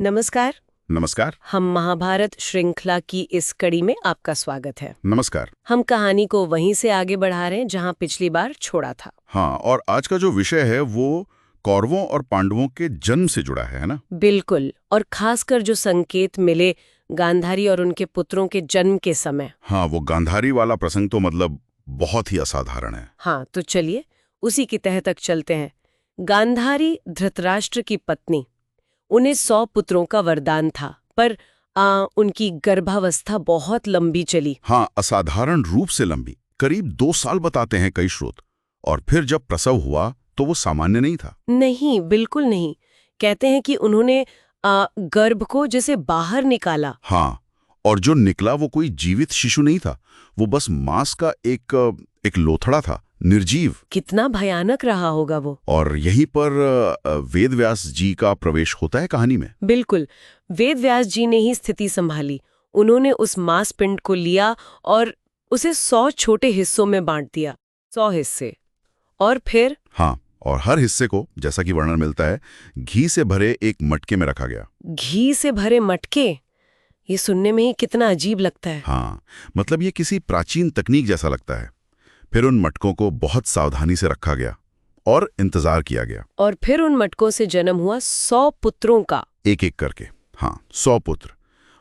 नमस्कार। नमस्कार। हम महाभारत श्रृंखला की इस कड़ी में आपका स्वागत है। नमस्कार। हम कहानी को वहीं से आगे बढ़ा रहे हैं जहां पिछली बार छोड़ा था। हाँ, और आज का जो विषय है वो कौरवों और पांडवों के जन्म से जुड़ा है ना? बिल्कुल, और खासकर जो संकेत मिले गांधारी और उनके पुत्रों के जन्म के समय। हाँ, वो गांधारी वाला प्रसंग तो मतलब बहुत ही असाधारण है। हाँ, तो चलिए उसी की तह तक चलते हैं। गांधारी धृतराष्ट्र की पत्नी, उन्हें 100 पुत्रों का वरदान था, पर उनकी गर्भावस्था बहुत लंबी चली। हाँ, असाधारण रूप से लंबी, करीब 2 साल बताते हैं कई स्रोत। और फिर जब प्रसव हुआ तो वो सामान्य नहीं था। नहीं, बिल्कुल नहीं। कहते हैं कि उन्होंने गर्भ को जैसे बाहर निकाला। हाँ, और जो निकला वो कोई जीवित शिशु नहीं था, वो बस मांस का एक लोथड़ा था, निर्जीव। कितना भयानक रहा होगा वो। और यहीं पर वेदव्यास जी का प्रवेश होता है कहानी में। बिल्कुल, वेदव्यास जी ने ही स्थिति संभाली। उन्होंने उस मांस पिंड को लिया और उसे 100 छोटे हिस्सों में बांट दिया। 100 हिस्से। और फिर हाँ, और हर हिस्से को, जैसा कि वर्णन मिलता है, घी से भरे एक मटके में रखा गया। घी से भरे मटके, ये सुनने में ही कितना अजीब लगता है। हाँ, मतलब ये किसी प्राचीन तकनीक जैसा लगता है। फिर उन मटकों को बहुत सावधानी से रखा गया और इंतजार किया गया। और फिर उन मटकों से जन्म हुआ 100 पुत्रों का। एक एक करके। हाँ, 100 पुत्र।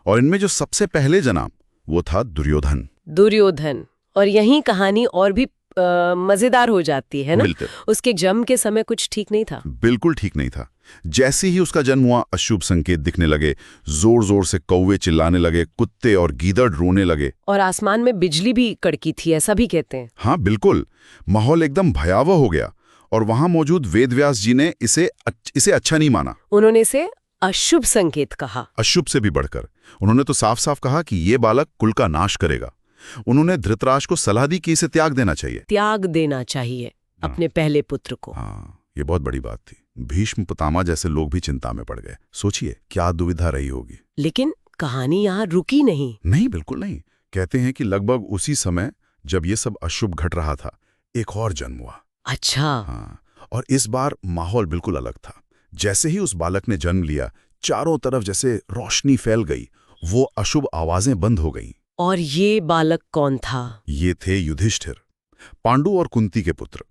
और इनमें जो सबसे पहले जन्मा वो था दुर्योधन। दुर्योधन। और यही कहानी और भी मजेदार हो जाती है ना। उसके जन्म के समय कुछ ठीक नहीं था। बिल्कुल ठीक नहीं था। जैसे ही उसका जन्म हुआ, अशुभ संकेत दिखने लगे। जोर जोर से कौवे चिल्लाने लगे, कुत्ते और गीदड़ रोने लगे, और आसमान में बिजली भी कड़की थी, ऐसा भी कहते हैं। हाँ बिल्कुल, माहौल एकदम भयावह हो गया। और वहां मौजूद वेदव्यास जी ने इसे अच्छा नहीं माना। उन्होंने इसे अशुभ संकेत कहा। अशुभ से भी बढ़कर उन्होंने तो साफ साफ कहा कि ये बालक कुल का नाश करेगा। उन्होंने धृतराष्ट्र को सलाह दी कि इसे त्याग देना चाहिए। त्याग देना चाहिए अपने पहले पुत्र को। हाँ, ये बहुत बड़ी बात थी। भीष्म पितामह जैसे लोग भी चिंता में पड़ गए। सोचिए क्या दुविधा रही होगी। लेकिन कहानी यहाँ रुकी नहीं। नहीं, बिल्कुल नहीं। कहते हैं कि लगभग उसी समय जब ये सब अशुभ घट रहा था, एक और जन्म हुआ। अच्छा। हाँ, और इस बार माहौल बिल्कुल अलग था। जैसे ही उस बालक ने जन्म लिया, चारों तरफ जैसे रोशनी फैल गई, वो अशुभ आवाजें बंद हो गईं। और ये बालक कौन था? ये थे युधिष्ठिर, पांडु और कुंती के पुत्र।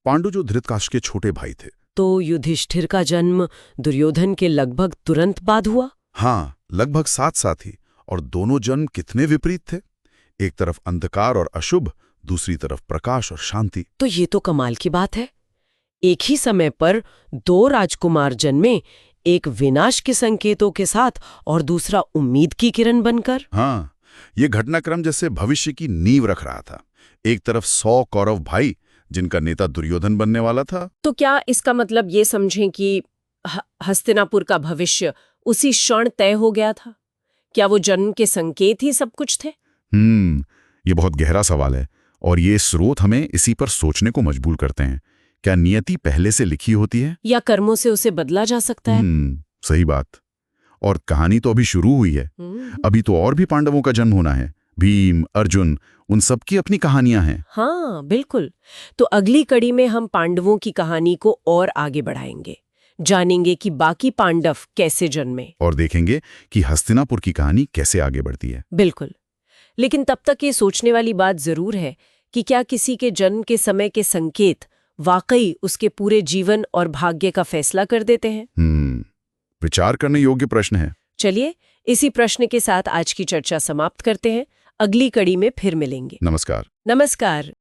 पांडु जो धृतराष्ट्र के छोटे भाई थे। तो युधिष्ठिर का जन्म दुर्योधन के लगभग तुरंत बाद हुआ? हाँ, लगभग साथ साथ ही। और दोनों जन्म कितने विपरीत थे। एक तरफ अंधकार और अशुभ, दूसरी तरफ प्रकाश और शांति। तो ये तो कमाल की बात है। एक ही समय पर 2 राजकुमार जन्मे, एक विनाश के संकेतों के साथ और दूसरा उम्मीद की किरण बनकर। हाँ, ये घटनाक्रम जैसे भविष्य की नींव रख रहा था। एक तरफ 100 कौरव भाई, जिनका नेता दुर्योधन बनने वाला था। तो क्या इसका मतलब ये समझें कि हस्तिनापुर का भविष्य उसी क्षण तय हो गया था? क्या वो जन्म के संकेत ही सब कुछ थे? ये बहुत गहरा सवाल है, और ये स्रोत हमें इसी पर सोचने को मजबूर करते हैं। क्या नियति पहले से लिखी होती है, या कर्मों से उसे बदला जा सकता है? सही बात। और कहानी तो अभी शुरू हुई है। अभी तो और भी पांडवों का जन्म होना है। भीम, अर्जुन, उन सब की अपनी कहानियां हैं। हाँ बिल्कुल। तो अगली कड़ी में हम पांडवों की कहानी को और आगे बढ़ाएंगे, जानेंगे कि बाकी पांडव कैसे जन्मे, और देखेंगे कि हस्तिनापुर की कहानी कैसे आगे बढ़ती है। बिल्कुल। लेकिन तब तक ये सोचने वाली बात जरूर है कि क्या किसी के जन्म के समय के संकेत वाकई उसके पूरे जीवन और भाग्य का फैसला कर देते हैं? विचार करने योग्य प्रश्न है। चलिए इसी प्रश्न के साथ आज की चर्चा समाप्त करते हैं। अगली कड़ी में फिर मिलेंगे। नमस्कार। नमस्कार।